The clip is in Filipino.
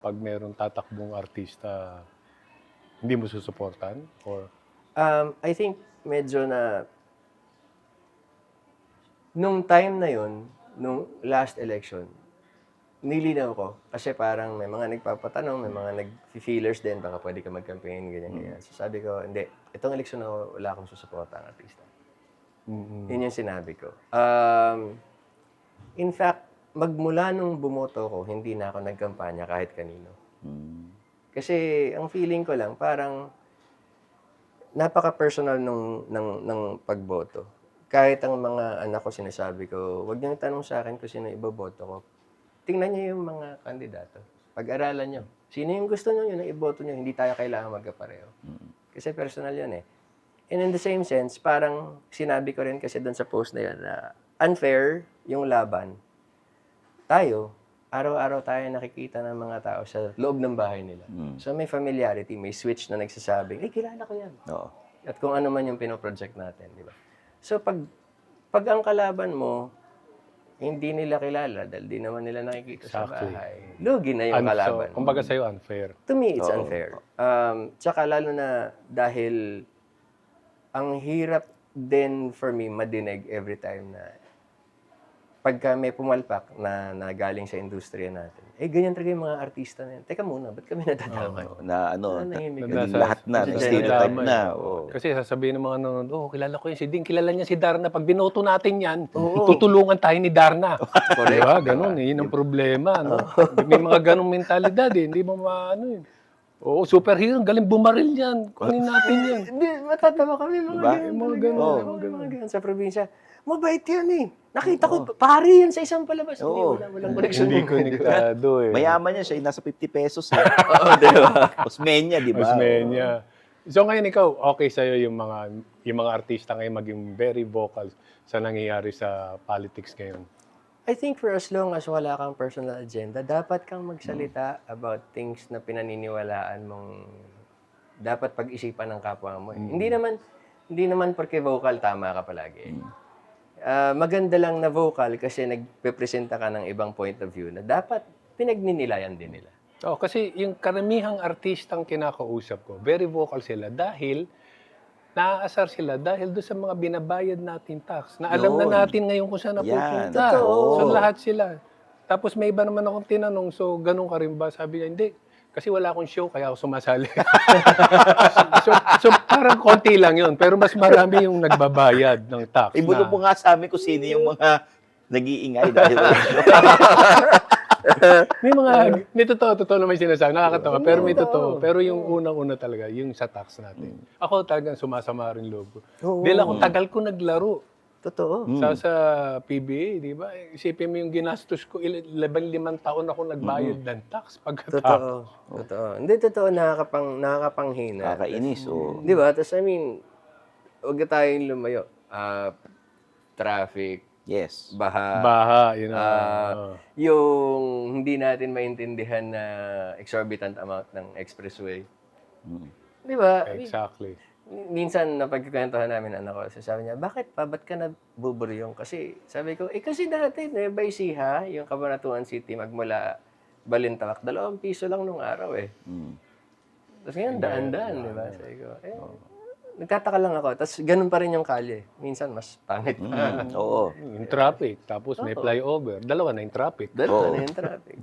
Pag merong tatakbong artista, hindi mo susuportan? Or I think medyo na nung time na yon, nung last election, nilinaw ko. Kasi parang may mga nagpapatanong, may mga nag-feelers din, baka pwede ka mag-campaign, ganyan. So sabi ko, hindi, itong election na wala akong susuporta ang artista. Yun yung sinabi ko. In fact, magmula nung bumoto ko, hindi na ako nagkampanya kahit kanino. Kasi ang feeling ko lang, parang napaka-personal ng pagboto. Kahit ang mga anak ko sinasabi ko, wag niyong tanong sa akin kung sino iboboto ko. Tingnan niyo yung mga kandidato. Pag-aralan niyo. Sino yung gusto niyo, yun ang iboto niyo. Hindi tayo kailangan magkapareho. Kasi personal yun eh. And in the same sense, parang sinabi ko rin kasi doon sa post na yun na unfair yung laban. Tayo, araw-araw tayo nakikita ng mga tao sa loob ng bahay nila. So may familiarity, may switch na nagsasabing, kilala ko yan. Oo. At kung ano man yung pinoproject natin, di ba? So pag ang kalaban mo, hindi nila kilala dahil di naman nila nakikita sa bahay. Lugi na yung kalaban. Kumbaga sa'yo, unfair. To me, it's unfair. Tsaka lalo na dahil ang hirap din for me madinig every time na pagka may pumalpak na galing sa industriya natin, ganyan talaga yung mga artista na yan. Teka muna, ba't kami nadadamay? Lahat na, stereotype na. Kasi sasabihin ng mga nanonood, kilala ko yun si Ding, kilala niya si Darna. Pag binoto natin yan, tutulungan tayo ni Darna. Diba? Ganun eh, yun ang problema. No? May mga ganong mentalidad eh, hindi mo maano yun. Oo, superhero, galing bumaril yan. Kunin natin yan. Hindi, matatawa kami mga ganun. Mga ganun sa probinsya. Mabait yan eh. Nakita ko, pari yan sa isang palabas. Walang connection. Hindi konektado eh. Mayaman yan siya, nasa 50 pesos. Oo, di ba? Osmeña, di ba? Osmeña. So ngayon ikaw, okay sa'yo yung mga artista ngayon maging very vocal sa nangyayari sa politics ngayon? I think for as long as wala kang personal agenda, dapat kang magsalita about things na pinaniniwalaan mong dapat pag-isipan ng kapwa mo. Hindi naman porque vocal tama ka palagi. Maganda lang na vocal kasi nagpe-presenta ka ng ibang point of view na dapat pinagninilayan din nila. Kasi yung karamihang artistang kinakausap ko, very vocal sila dahil naaasar sila dahil doon sa mga binabayad natin tax. Na alam na natin ngayon kung saan napupunta. So lahat sila. Tapos may iba naman akong tinanong, so ganun ka rin ba? Sabi niya, hindi. Kasi wala akong show, kaya ako sumasali. so parang konti lang yun. Pero mas marami yung nagbabayad ng tax. Ibulong mo nga sa amin kung sino yung mga nag-iingay dahil may totoo naman yung sinasabi. Nakakatawa, pero may totoo. Pero yung unang-una talaga, yung sa tax natin. Ako talagang sumasama rin loob ko. Dahil ako tagal ko naglaro. Totoo. Sa PBA, di ba? Isipin mo yung ginastos ko, 15 taon ako nagbayad ng tax pagkatapos. Totoo. Hindi, totoo, nakakapanghina. Nakakainis, Di ba? Tapos, I mean, huwag na tayong lumayo. Traffic. Yes. Baha, Yung hindi natin maintindihan na exorbitant amount ng expressway. Di ba? Exactly. Minsan, napagkikwentuhan namin anak ko, sabi niya, bakit pa? Ba't ka nabuburyong? Kasi, sabi ko, kasi dati, Nueva Ecija, yung Cabanatuan City, magmula Balintawak, 2 piso lang nung araw eh. Tapos ngayon, daan-daan, di ba? Sabi ko, nagtataka lang ako. Tapos ganun pa rin yung kalye. Minsan, mas pangit pa. Oo. Yung traffic, tapos may flyover. 2 na yung traffic. Dalawa na yung traffic.